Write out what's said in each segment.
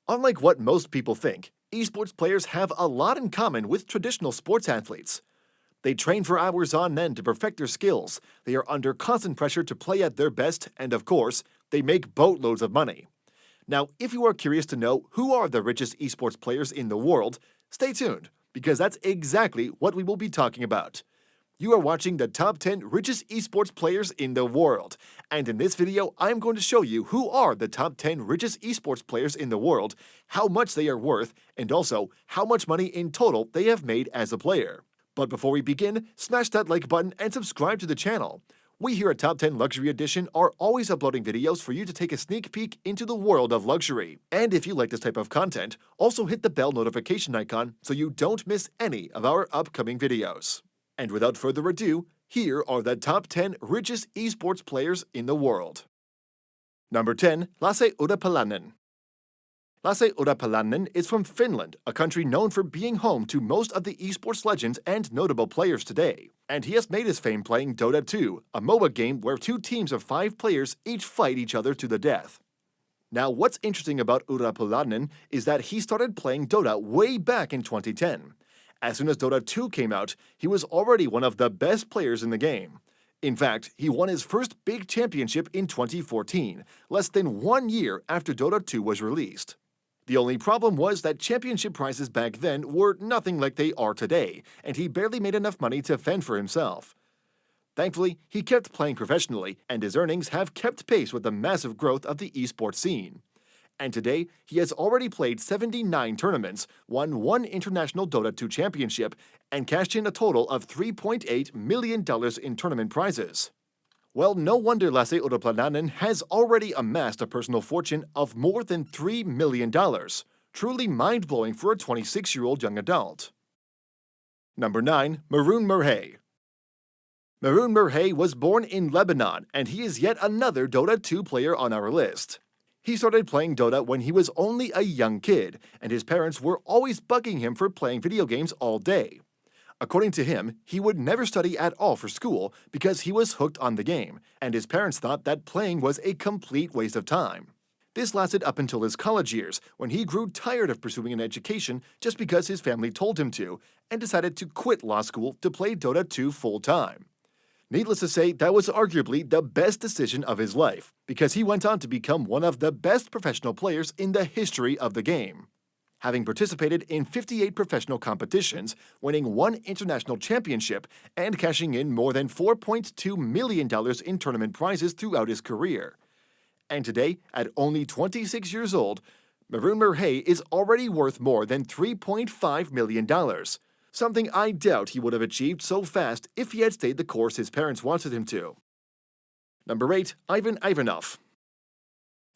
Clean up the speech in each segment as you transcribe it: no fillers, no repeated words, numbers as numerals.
Unlike what most people think, esports players have a lot in common with traditional sports athletes. They train for hours on end to perfect their skills, they are under constant pressure to play at their best, and of course, they make boatloads of money. Now, if you are curious to know who are the richest esports players in the world, stay tuned, because that's exactly what we will be talking about. You are watching the top 10 richest esports players in the world, and in this video, I'm going to show you who are the top 10 richest esports players in the world, how much they are worth, and also how much money in total they have made as a player. But before we begin, smash that like button and subscribe to the channel. We here at Top 10 Luxury Edition are always uploading videos for you to take a sneak peek into the world of luxury. And if you like this type of content, also hit the bell notification icon so you don't miss any of our upcoming videos. And without further ado, here are the top 10 richest esports players in the world. Number 10. Lasse Urheilepalainen. Lasse Urheilepalainen is from Finland, a country known for being home to most of the esports legends and notable players today. And he has made his fame playing Dota 2, a MOBA game where two teams of 5 players each fight each other to the death. Now, what's interesting about Urheilepalainen is that he started playing Dota way back in 2010. As soon as Dota 2 came out, he was already one of the best players in the game. In fact, he won his first big championship in 2014, less than 1 year after Dota 2 was released. The only problem was that championship prizes back then were nothing like they are today, and he barely made enough money to fend for himself. Thankfully, he kept playing professionally, and his earnings have kept pace with the massive growth of the esports scene. And today, he has already played 79 tournaments, won 1 international Dota 2 championship, and cashed in a total of $3.8 million in tournament prizes. Well, no wonder Lasse Urheilepalainen has already amassed a personal fortune of more than $3 million. Truly mind-blowing for a 26-year-old young adult. Number 9. Maroon Murhay. Maroon Murhay was born in Lebanon, and he is yet another Dota 2 player on our list. He started playing Dota when he was only a young kid, and his parents were always bugging him for playing video games all day. According to him, he would never study at all for school because he was hooked on the game, and his parents thought that playing was a complete waste of time. This lasted up until his college years, when he grew tired of pursuing an education just because his family told him to, and decided to quit law school to play Dota 2 full-time. Needless to say, that was arguably the best decision of his life, because he went on to become one of the best professional players in the history of the game. Having participated in 58 professional competitions, winning 1 international championship, and cashing in more than $4.2 million in tournament prizes throughout his career. And today, at only 26 years old, Maroon Murhay is already worth more than $3.5 million. Something I doubt he would have achieved so fast if he had stayed the course his parents wanted him to. Number 8. Ivan Ivanov.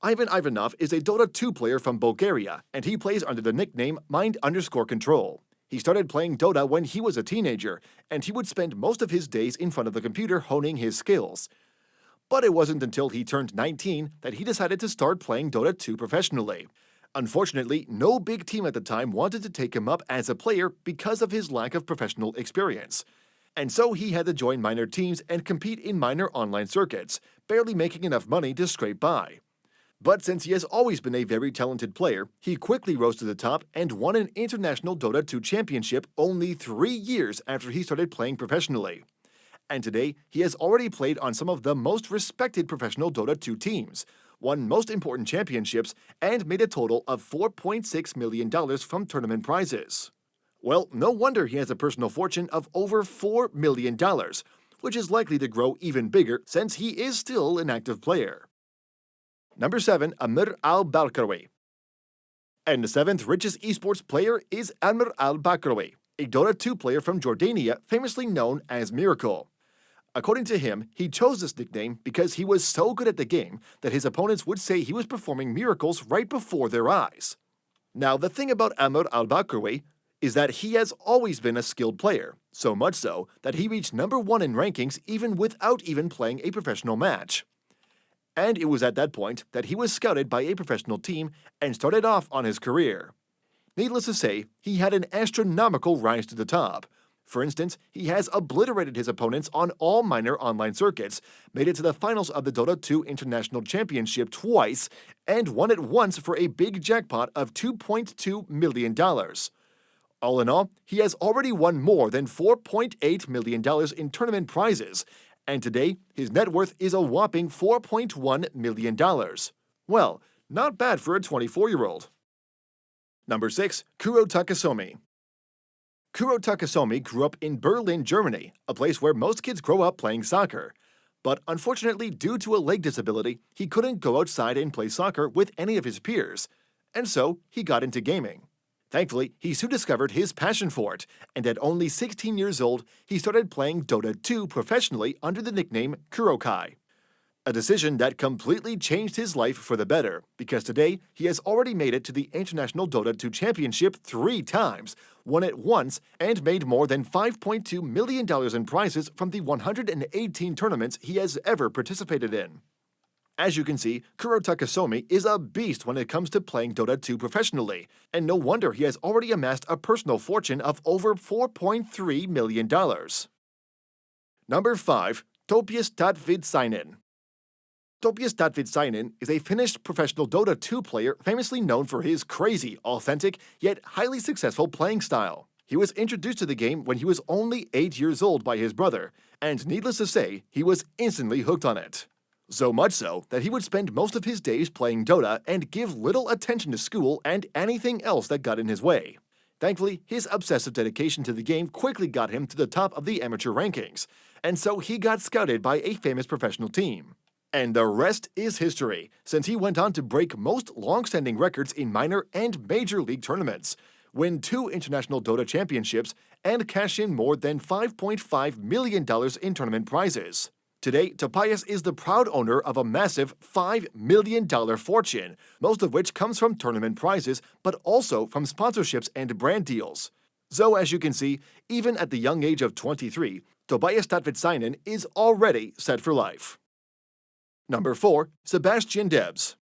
Ivan Ivanov is a Dota 2 player from Bulgaria, and he plays under the nickname Mind_Control. He started playing Dota when he was a teenager, and he would spend most of his days in front of the computer honing his skills. But it wasn't until he turned 19 that he decided to start playing Dota 2 professionally. Unfortunately, no big team at the time wanted to take him up as a player because of his lack of professional experience. And so he had to join minor teams and compete in minor online circuits, barely making enough money to scrape by. But since he has always been a very talented player, he quickly rose to the top and won an international Dota 2 championship only 3 years after he started playing professionally. And today, he has already played on some of the most respected professional Dota 2 teams, won most important championships, and made a total of $4.6 million from tournament prizes. Well, no wonder he has a personal fortune of over $4 million, which is likely to grow even bigger since he is still an active player. Number 7. Amir Al-Bakrawi. And the 7th richest esports player is Amir Al-Bakrawi, a Dota 2 player from Jordania famously known as Miracle. According to him, he chose this nickname because he was so good at the game that his opponents would say he was performing miracles right before their eyes. Now, the thing about Amir Al-Bakrawi is that he has always been a skilled player, so much so that he reached number 1 in rankings even without even playing a professional match. And it was at that point that he was scouted by a professional team and started off on his career. Needless to say, he had an astronomical rise to the top, For instance, he has obliterated his opponents on all minor online circuits, made it to the finals of the Dota 2 International Championship twice, and won it once for a big jackpot of $2.2 million. All in all, he has already won more than $4.8 million in tournament prizes, and today his net worth is a whopping $4.1 million. Well, not bad for a 24-year-old. Number 6. Kuro Takasomi. Kuro Takasomi grew up in Berlin, Germany, a place where most kids grow up playing soccer. But unfortunately, due to a leg disability, he couldn't go outside and play soccer with any of his peers, and so he got into gaming. Thankfully, he soon discovered his passion for it, and at only 16 years old, he started playing Dota 2 professionally under the nickname Kurokai. A decision that completely changed his life for the better, because today he has already made it to the International Dota 2 Championship 3 times, won it once, and made more than $5.2 million in prizes from the 118 tournaments he has ever participated in. As you can see, Kuro Takasomi is a beast when it comes to playing Dota 2 professionally, and no wonder he has already amassed a personal fortune of over $4.3 million. Number 5. Topias Tatvitsainen. Topias Tatvitsainen is a Finnish professional Dota 2 player famously known for his crazy, authentic, yet highly successful playing style. He was introduced to the game when he was only 8 years old by his brother, and needless to say, he was instantly hooked on it. So much so that he would spend most of his days playing Dota and give little attention to school and anything else that got in his way. Thankfully, his obsessive dedication to the game quickly got him to the top of the amateur rankings, and so he got scouted by a famous professional team. And the rest is history, since he went on to break most long-standing records in minor and major league tournaments, win 2 international Dota championships, and cash in more than $5.5 million in tournament prizes. Today, Topias is the proud owner of a massive $5 million fortune, most of which comes from tournament prizes, but also from sponsorships and brand deals. So as you can see, even at the young age of 23, Topias Tatvitsainen is already set for life. Number 4. Sebastian Debs.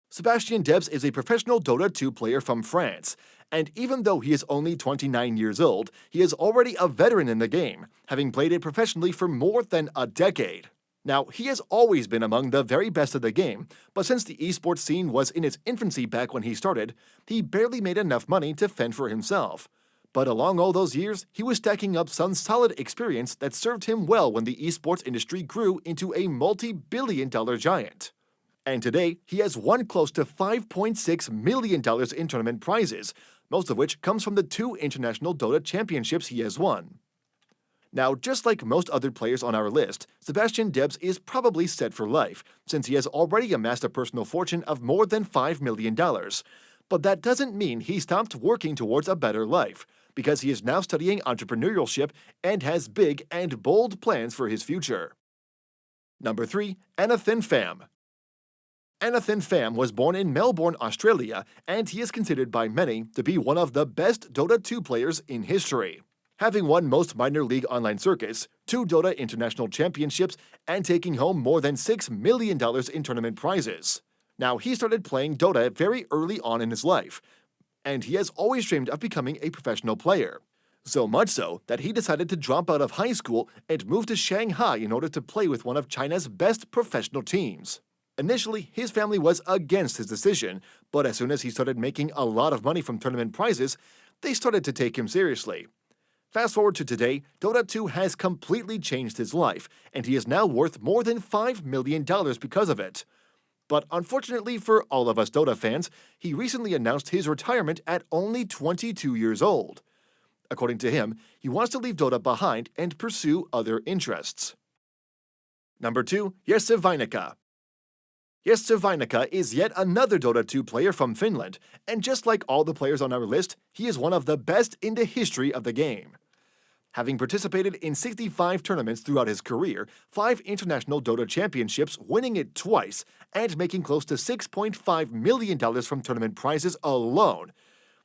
Sebastian Debs is a professional Dota 2 player from France, and even though he is only 29 years old, he is already a veteran in the game, having played it professionally for more than a decade. Now, he has always been among the very best of the game, but since the esports scene was in its infancy back when he started, he barely made enough money to fend for himself. But along all those years, he was stacking up some solid experience that served him well when the esports industry grew into a multi-billion-dollar giant. And today, he has won close to $5.6 million in tournament prizes, most of which comes from the 2 international Dota championships he has won. Now, just like most other players on our list, Sebastian Debs is probably set for life, since he has already amassed a personal fortune of more than $5 million. But that doesn't mean he stopped working towards a better life, because he is now studying entrepreneurship and has big and bold plans for his future. Number 3. Anathan Pham. Anathan Pham was born in Melbourne, Australia, and he is considered by many to be one of the best Dota 2 players in history. Having won most minor league online circuits, 2 Dota international championships, and taking home more than $6 million in tournament prizes. Now, he started playing Dota very early on in his life, and he has always dreamed of becoming a professional player. So much so that he decided to drop out of high school and move to Shanghai in order to play with one of China's best professional teams. Initially, his family was against his decision, but as soon as he started making a lot of money from tournament prizes, they started to take him seriously. Fast forward to today, Dota 2 has completely changed his life, and he is now worth more than $5 million because of it. But unfortunately for all of us Dota fans, he recently announced his retirement at only 22 years old. According to him, he wants to leave Dota behind and pursue other interests. Number 2. Jesse Vainaka. Jesse Vainaka is yet another Dota 2 player from Finland, and just like all the players on our list, he is one of the best in the history of the game. Having participated in 65 tournaments throughout his career, 5 international Dota championships, winning it twice, and making close to $6.5 million from tournament prizes alone,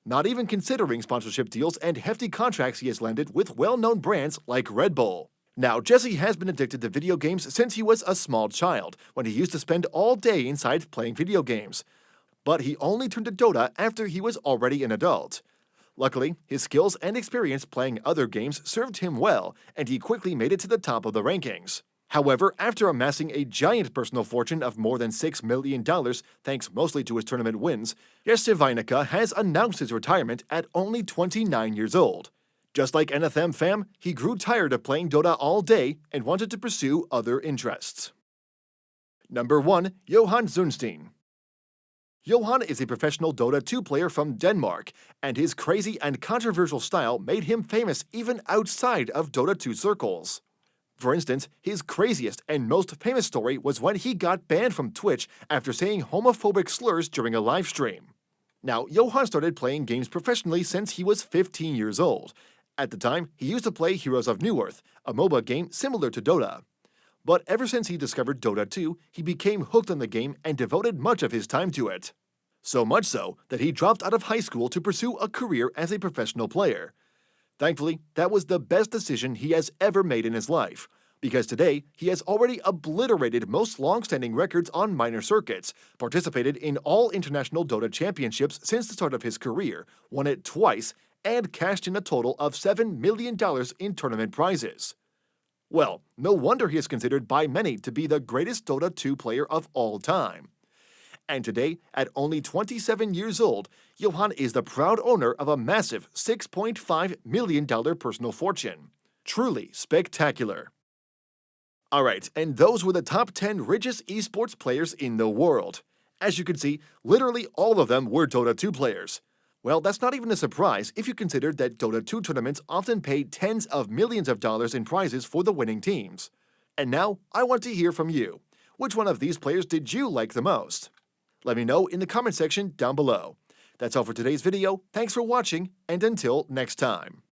not even considering sponsorship deals and hefty contracts he has landed with well-known brands like Red Bull. Now, Jesse has been addicted to video games since he was a small child, when he used to spend all day inside playing video games. But he only turned to Dota after he was already an adult. Luckily, his skills and experience playing other games served him well, and he quickly made it to the top of the rankings. However, after amassing a giant personal fortune of more than $6 million, thanks mostly to his tournament wins, Jestevajnica has announced his retirement at only 29 years old. Just like NFM fam, he grew tired of playing Dota all day and wanted to pursue other interests. Number 1. Johan Zunstein. Johan is a professional Dota 2 player from Denmark, and his crazy and controversial style made him famous even outside of Dota 2 circles. For instance, his craziest and most famous story was when he got banned from Twitch after saying homophobic slurs during a live stream. Now, Johan started playing games professionally since he was 15 years old. At the time, he used to play Heroes of Newerth, a MOBA game similar to Dota. But ever since he discovered Dota 2, he became hooked on the game and devoted much of his time to it. So much so that he dropped out of high school to pursue a career as a professional player. Thankfully, that was the best decision he has ever made in his life, because today he has already obliterated most long-standing records on minor circuits, participated in all international Dota championships since the start of his career, won it twice, and cashed in a total of $7 million in tournament prizes. Well, no wonder he is considered by many to be the greatest Dota 2 player of all time. And today, at only 27 years old, Johan is the proud owner of a massive $6.5 million personal fortune. Truly spectacular. Alright, and those were the top 10 richest esports players in the world. As you can see, literally all of them were Dota 2 players. Well, that's not even a surprise if you consider that Dota 2 tournaments often pay tens of millions of dollars in prizes for the winning teams. And now, I want to hear from you. Which one of these players did you like the most? Let me know in the comment section down below. That's all for today's video, thanks for watching, and until next time.